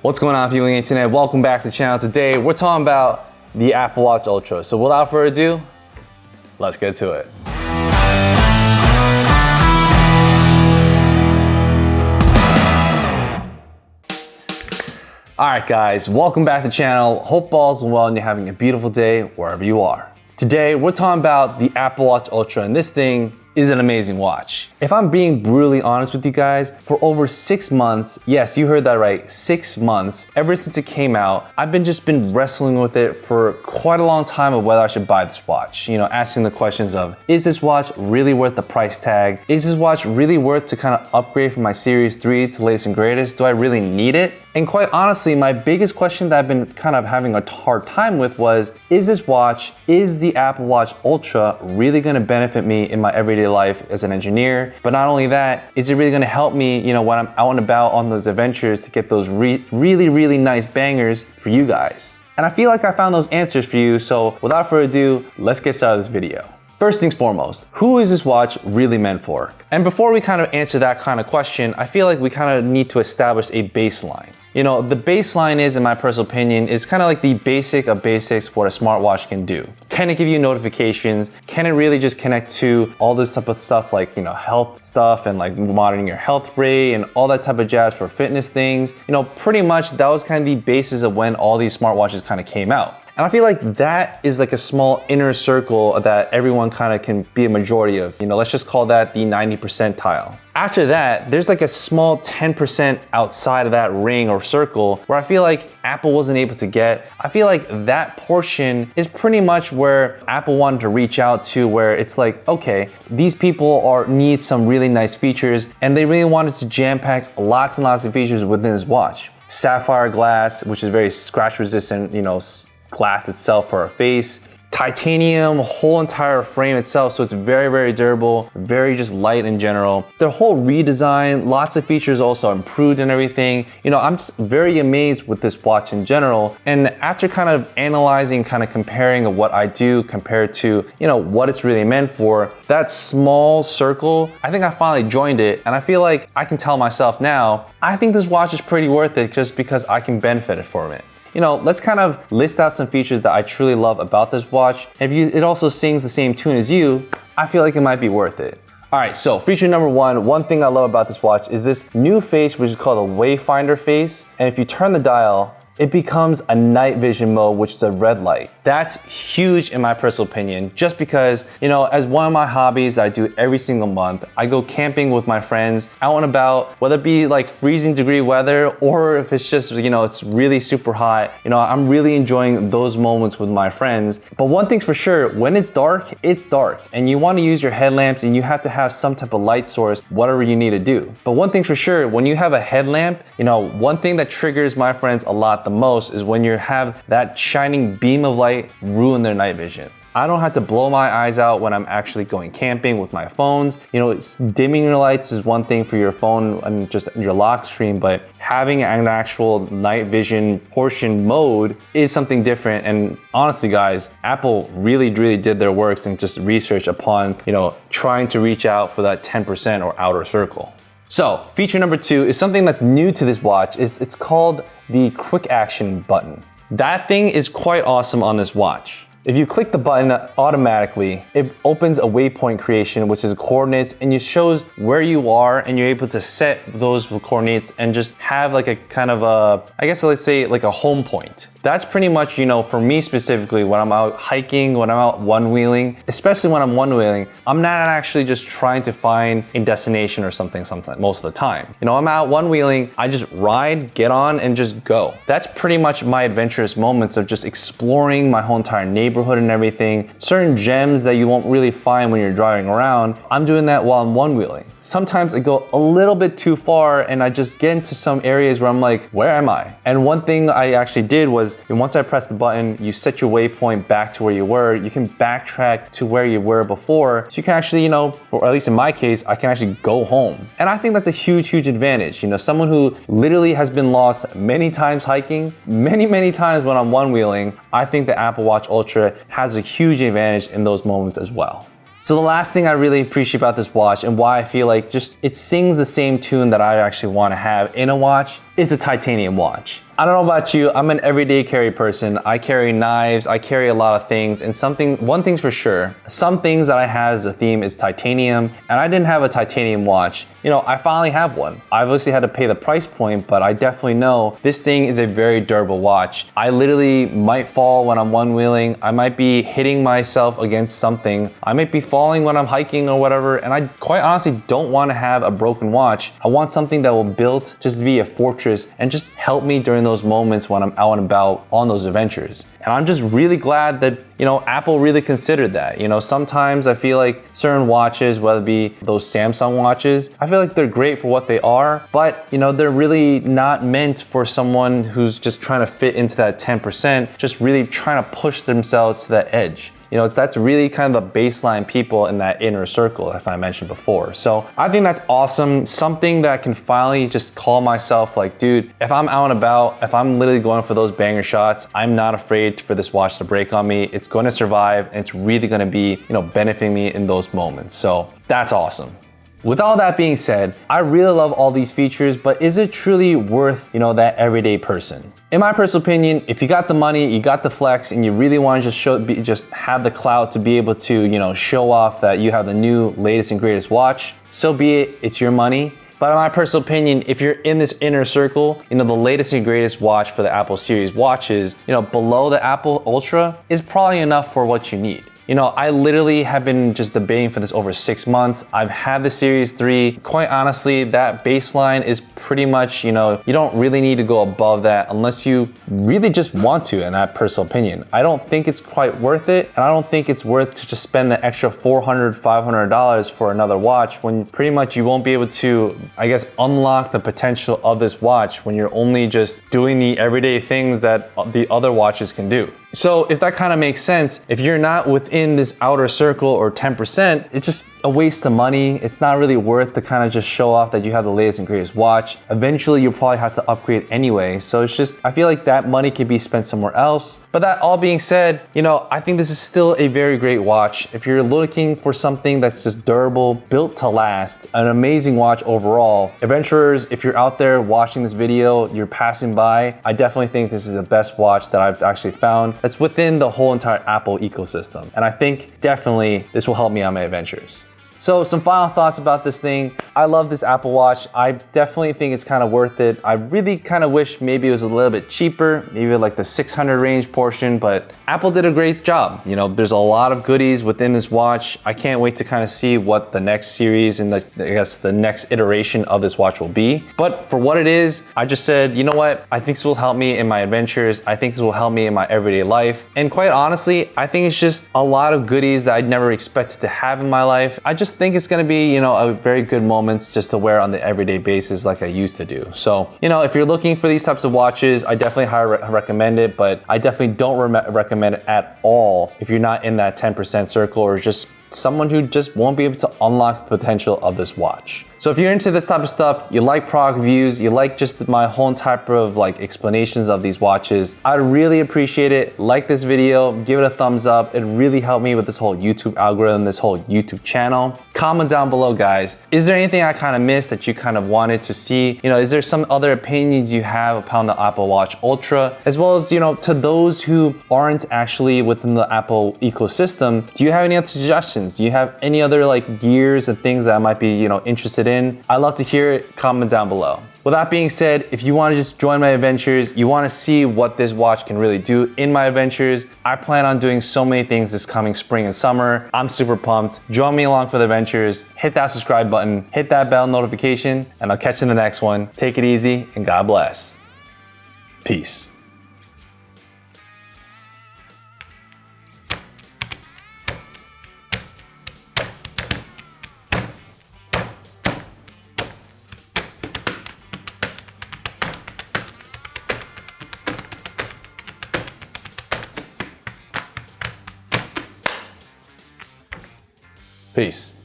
What's going on, people on the internet? Welcome back to the channel. Today we're talking about the Apple Watch Ultra. So without further ado, let's get to it. Alright guys, welcome back to the channel. Hope all's well and you're having a beautiful day wherever you are. Today we're talking about the Apple Watch Ultra, and this thing is an amazing watch. If I'm being brutally honest with you guys, for over 6 months, yes, you heard that right, 6 months, ever since it came out, I've just been wrestling with it for quite a long time of whether I should buy this watch. You know, asking the questions of, is this watch really worth the price tag? Is this watch really worth to kind of upgrade from my Series 3 to latest and greatest? Do I really need it? And quite honestly, my biggest question that I've been kind of having a hard time with was, is this watch, is the Apple Watch Ultra really gonna benefit me in my everyday life as an engineer? But not only that, is it really gonna help me, you know, when I'm out and about on those adventures to get those really nice bangers for you guys? And I feel like I found those answers for you, so without further ado, let's get started with this video. First things foremost, who is this watch really meant for? And before we kind of answer that kind of question, I feel like we kind of need to establish a baseline. You know, the baseline is, in my personal opinion, is kind of like the basic of basics for what a smartwatch can do. Can it give you notifications? Can it really just connect to all this type of stuff like, you know, health stuff and like monitoring your health rate and all that type of jazz for fitness things? You know, pretty much that was kind of the basis of when all these smartwatches kind of came out. And I feel like that is like a small inner circle that everyone kind of can be a majority of. You know, let's just call that the 90 percentile. After that, there's like a small 10% outside of that ring or circle where I feel like Apple wasn't able to get. I feel like that portion is pretty much where Apple wanted to reach out to, where it's like, okay, these people need some really nice features, and they really wanted to jam pack lots and lots of features within this watch. Sapphire glass, which is very scratch resistant, you know, glass itself for our face. Titanium, whole entire frame itself, so it's very durable, very just light in general. Their whole redesign, lots of features also improved and everything. You know, I'm just very amazed with this watch in general. And after kind of analyzing, kind of comparing what I do compared to, you know, what it's really meant for, that small circle, I think I finally joined it, and I feel like I can tell myself now, I think this watch is pretty worth it just because I can benefit from it. You know, let's kind of list out some features that I truly love about this watch. If it also sings the same tune as you, I feel like it might be worth it. All right, so feature number one thing I love about this watch is this new face, which is called a Wayfinder face. And if you turn the dial, it becomes a night vision mode, which is a red light. That's huge in my personal opinion, just because, you know, as one of my hobbies that I do every single month, I go camping with my friends out and about, whether it be like freezing degree weather or if it's just, you know, it's really super hot. You know, I'm really enjoying those moments with my friends. But one thing's for sure, when it's dark, and you want to use your headlamps and you have to have some type of light source, whatever you need to do. But one thing's for sure, when you have a headlamp, you know, one thing that triggers my friends a lot the most is when you have that shining beam of light ruin their night vision. I don't have to blow my eyes out when I'm actually going camping with my phones. You know, dimming your lights is one thing for your phone and just your lock screen, but having an actual night vision portion mode is something different. And honestly, guys, Apple really did their works and just research upon, you know, trying to reach out for that 10% or outer circle. So feature number two is something that's new to this watch. It's called the quick action button. That thing is quite awesome on this watch. If you click the button automatically, it opens a waypoint creation, which is coordinates, and it shows where you are, and you're able to set those coordinates and just have like a kind of a, I guess let's say like a home point. That's pretty much, you know, for me specifically, when I'm out hiking, when I'm out one-wheeling, especially when I'm one-wheeling, I'm not actually just trying to find a destination or something most of the time. You know, I'm out one-wheeling, I just ride, get on, and just go. That's pretty much my adventurous moments of just exploring my whole entire neighborhood and everything. Certain gems that you won't really find when you're driving around, I'm doing that while I'm one-wheeling. Sometimes I go a little bit too far and I just get into some areas where I'm like, where am I? And one thing I actually did was, once I press the button, you set your waypoint back to where you were. You can backtrack to where you were before. So you can actually, you know, or at least in my case, I can actually go home. And I think that's a huge advantage. You know, someone who literally has been lost many times hiking, many times when I'm one-wheeling, I think the Apple Watch Ultra has a huge advantage in those moments as well. So the last thing I really appreciate about this watch and why I feel like just it sings the same tune that I actually want to have in a watch, is a titanium watch. I don't know about you, I'm an everyday carry person. I carry knives, I carry a lot of things, and one thing's for sure, some things that I have as a theme is titanium, and I didn't have a titanium watch. You know, I finally have one. I obviously had to pay the price point, but I definitely know this thing is a very durable watch. I literally might fall when I'm one-wheeling, I might be hitting myself against something, I might be falling when I'm hiking or whatever, and I quite honestly don't want to have a broken watch. I want something that will build just to be a fortress and just help me during those moments when I'm out and about on those adventures. And I'm just really glad that, you know, Apple really considered that. You know, sometimes I feel like certain watches, whether it be those Samsung watches, I feel like they're great for what they are, but you know, they're really not meant for someone who's just trying to fit into that 10%, just really trying to push themselves to that edge. You know, that's really kind of the baseline people in that inner circle, if I mentioned before. So I think that's awesome. Something that I can finally just call myself like, dude, if I'm out and about, if I'm literally going for those banger shots, I'm not afraid for this watch to break on me. It's going to survive, and it's really going to be, you know, benefiting me in those moments. So that's awesome. With all that being said, I really love all these features, but is it truly worth, you know, that everyday person? In my personal opinion, if you got the money, you got the flex, and you really want to just have the clout to be able to, you know, show off that you have the new latest and greatest watch, so be it, it's your money. But in my personal opinion, if you're in this inner circle, you know, the latest and greatest watch for the Apple series watches, you know, below the Apple Ultra is probably enough for what you need. You know, I literally have been just debating for this over 6 months. I've had the Series 3. Quite honestly, that baseline is pretty much, you know, you don't really need to go above that unless you really just want to, in that personal opinion. I don't think it's quite worth it, and I don't think it's worth to just spend the extra $400, $500 for another watch when pretty much you won't be able to, I guess, unlock the potential of this watch when you're only just doing the everyday things that the other watches can do. So if that kind of makes sense, if you're not within this outer circle or 10%, it's just a waste of money. It's not really worth to kind of just show off that you have the latest and greatest watch. Eventually you'll probably have to upgrade anyway. So it's just, I feel like that money could be spent somewhere else. But that all being said, you know, I think this is still a very great watch. If you're looking for something that's just durable, built to last, an amazing watch overall, adventurers, if you're out there watching this video, you're passing by, I definitely think this is the best watch that I've actually found that's within the whole entire Apple ecosystem. And I think definitely this will help me on my adventures. So some final thoughts about this thing. I love this Apple Watch. I definitely think it's kind of worth it. I really kind of wish maybe it was a little bit cheaper, maybe like the 600 range portion, but Apple did a great job. You know, there's a lot of goodies within this watch. I can't wait to kind of see what the next series and I guess the next iteration of this watch will be. But for what it is, I just said, you know what? I think this will help me in my adventures. I think this will help me in my everyday life. And quite honestly, I think it's just a lot of goodies that I'd never expected to have in my life. I just think it's gonna be, you know, a very good moments just to wear on the everyday basis like I used to do. So, you know, if you're looking for these types of watches, I definitely highly recommend it, but I definitely don't recommend it at all if you're not in that 10% circle or just someone who just won't be able to unlock the potential of this watch. So if you're into this type of stuff, you like product reviews, you like just my whole type of like explanations of these watches, I'd really appreciate it. Like this video, give it a thumbs up. It really helped me with this whole YouTube algorithm, this whole YouTube channel. Comment down below, guys. Is there anything I kind of missed that you kind of wanted to see? You know, is there some other opinions you have upon the Apple Watch Ultra? As well as, you know, to those who aren't actually within the Apple ecosystem, do you have any other suggestions? Do you have any other like gears and things that I might be, you know, interested in? I'd love to hear it. Comment down below. With that being said, if you want to just join my adventures, you want to see what this watch can really do in my adventures, I plan on doing so many things this coming spring and summer. I'm super pumped. Join me along for the adventures. Hit that subscribe button, hit that bell notification, and I'll catch you in the next one. Take it easy and God bless. Peace. Peace.